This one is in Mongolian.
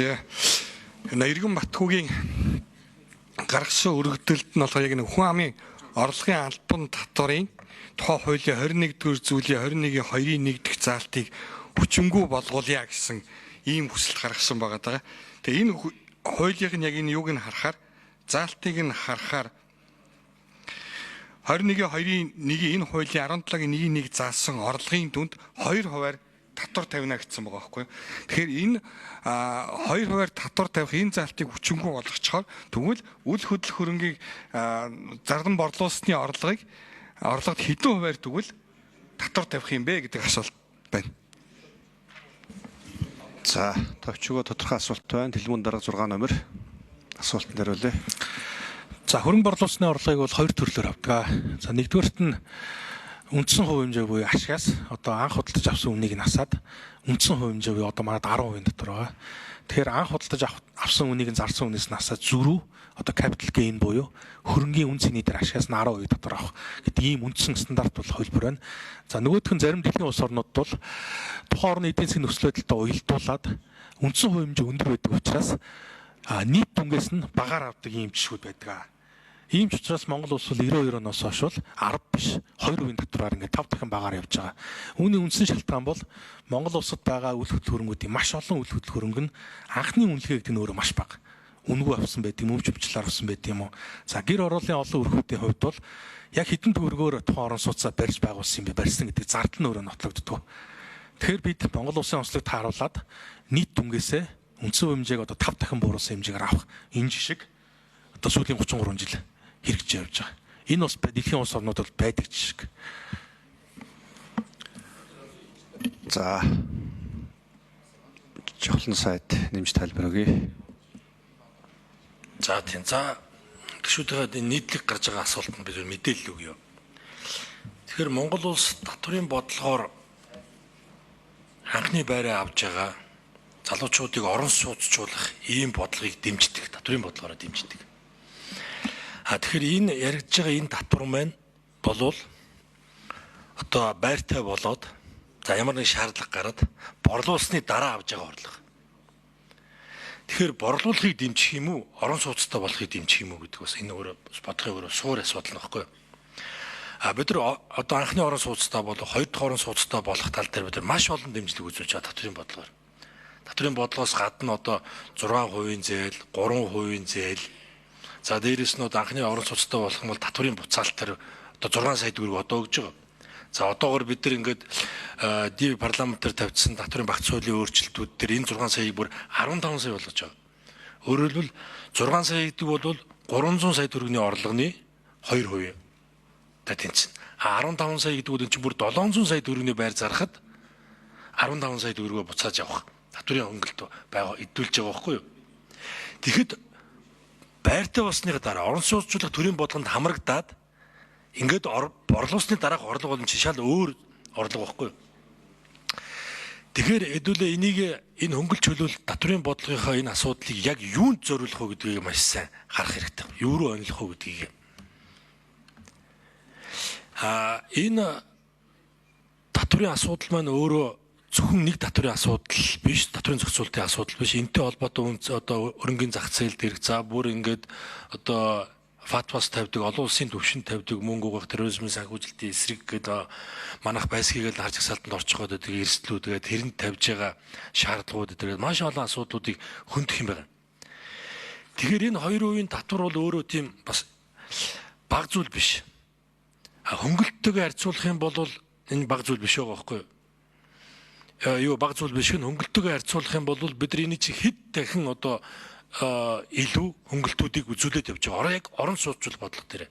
Иргэн Батхүүгийн гаргасан өргөдөлд нь болохоор яг нэг хүн амын орлогын албан татварын тухай хуулийн 21-р зүйлийн 21-ийн 2-ын 1 дэх заалтыг хүчингүй болгуулъя гэсэн ийм хүсэлт гаргасан байгаа даа. Тэгээ энэ хуулийг нь яг энэ юуг нь харахаар заалтыг нь харахаар 21-ийн 2-ын 1-ийн энэ хуулийн 17-гийн 1-ийн 1 заасан орлогын дүнд 2% татвар тавина гэсэн байгаа байхгүй. Тэгэхээр энэ 2% татвар тавих энэ заалтыг хүчингүй болгочхоор тэгвэл үл хөдлөх хөрөнгийг зардан борлуулсны орлогод хэдэн хувиар тэгвэл татвар тавих юм бэ гэдэг асуулт байна. За, товчгоо тодорхой асуулт байна. Хэлмэн дарга 6 номер асуултанд хариулъя. За, хөрөнгө борлуулсны орлогыг бол хоёр төрлөөр авдаг. За, нэгдүгээрт нь үндсэн хувь хэмжээ буюу ашигаас одоо анх худалдаж авсан үнийг нь асаад үндсэн хувь хэмжээ буюу одоо манайд 10% дотор байгаа. Тэгэхээр анх худалдаж авсан үнийг нь зарсан үнээс нь асаад зөрүү одоо capital gain буюу хөрөнгийн үн цэний дээр ашигаас нь 10% дотор авах гэдэг ийм үндсэн стандарт бол хөлбөр байна. За, нөгөөх нь зарим дэлхийн улс орнууд бол тухайн орны эдийн засгийн нөхцөл байдалтай уялдуулаад үндсэн хувь хэмжээ өндөр байдаг учраас нийт дүнгээс нь багаар авдаг ийм жишгүүд байдаг. Ийм ч учраас Монгол улс бол 92 оноос хойш бол 10 биш 2% татвараар ингээд 5 дахин багаар явж байгаа. Үүний үндсэн шалтгаан бол Монгол улсад байгаа үл хөдлөл хөрөнгүүдийн маш олон үл хөдлөл хөрөнгө нь анхны үнэлгээ гэдэг нь өөрөө маш бага. Үнгүй авсан байдаг юм, өвчмчлаар авсан байдаг юм уу? За, гэр ороолын олон өрхүүдийн хувьд бол яг хэдэн төгрөгөөр тухайн орон сууцаа барьж байгуулсан юм бэ? Барьсан гэдэг зардал нь өөрөө нотлогддог. Тэгэхээр бид Монгол улсын онцлогт тааруулаад нийт дүнгээсээ үндсэн хэмжээг одоо 5 дахин бууруулсан хэмжээгээр авах энэ жишг одоо сүүлийн 33 жил хэрэгжиж явж байгаа. Энэ бас дэлхийн улс орнуудад байдаг жишг. За, жолон сайд нэмж тайлбар өгье. За, тийм. За, гишүүдээ нийтлэг гарч байгаа асуултанд бид мэдээлэл өгье. Тэгэхээр Монгол улс татврын бодлогоор анхны байраа авж байгаа залуучуудыг орон сууцчлуулах ийм бодлогыг дэмждэг, татврын бодлогоор дэмждэг. Тэгэхээр энэ яригдж байгаа энэ татвар маань болвол одоо байртай болоод за ямар нэг шаардлага гараад борлуулсны дараа авж байгаа орлого. Тэгэхээр борлуулахыг дэмжих юм уу, орон сууцтай болохыг дэмжих юм уу гэдэг бас энэ өөрөө бодохын өөрөө суур асуудал нөхгүй. Бид нар одоо анхны орон сууцтай болоо хоёр дахь орон сууцтай болох тал дээр бид нар маш олон дэмжлэг үзүүлж байгаа татврын бодлогоор. Татврын бодлогоос гадна одоо 6% зээл, 3% зээл. За, дээрээс нь анхны орон сууцтай болох юм бол татврын буцаалтаар одоо 6 сая төгрөг одоо өгж байгаа. За, одоогоор бид нар ингээд ДИВ парламентаар тавьдсан татврын багц хуулийн өөрчлөлтүүд дээр энэ 6 саяыг бүр 15 сая болгож байгаа. Өөрөөр хэлбэл 6 сая гэдэг бол 300 сая төгрөгийн орлогоны 2%. Тэнцэн. 15 сая гэдэг нь чинь бүр 700 сая төгрөгийн байр зарахад 15 сая төгрөгөө буцааж авах татврын хөнгөлт байгаа идүүлж байгаа байхгүй юу? Тэгэхэд байртай болсны дараа орон сууцчлах төрийн бодлогонд хамрагдаад ингээд борлуулсны дараах орлого бол шал өөр орлого байхгүй юу? Тэгэхээр хэдүүлээ энэ хөнгөлт чөлөөл татврын бодлогынхаа энэ асуудлыг яг юунд зориулах вэ гэдгийг маш сайн харах хэрэгтэй. Юу руу онилох вэ гэдгийг. Энэ татврын асуудал маань өөрөө зөвхөн нэг татврын асуудал биш, татврын зохицуулалтын асуудал биш. Энтэй холбоотой одоо өрнгийн зах зээл дээр за бүр ингээд одоо фатвас тавьдаг, олон улсын төвшөнд тавьдаг, мөнгө угаах, терроризмын санхүүжилтийн эсрэг гэдэг манайх байсгийг л харж хасаалтанд орчиход байдаг эрсдлүүд, тэрэнд тавьж байгаа шаардлагууд гэдэг маш олон асуудлуудыг хөндөх юм байна. Тэгэхээр энэ 2% татвар бол өөрөө тийм бас бага зүйл биш. Хөнгөлттэйгээ харьцуулах юм бол энэ бага зүйл биш байгаа байхгүй юу? Бага зүйл биш нь хөнгөлттэйгээ харьцуулах юм бол бид нар энийг чи хэд дахин одоо илүү хөнгөлтүүдийг үзүүлээд явж байгаа. Яг орон сууцчлах бодлого дээр.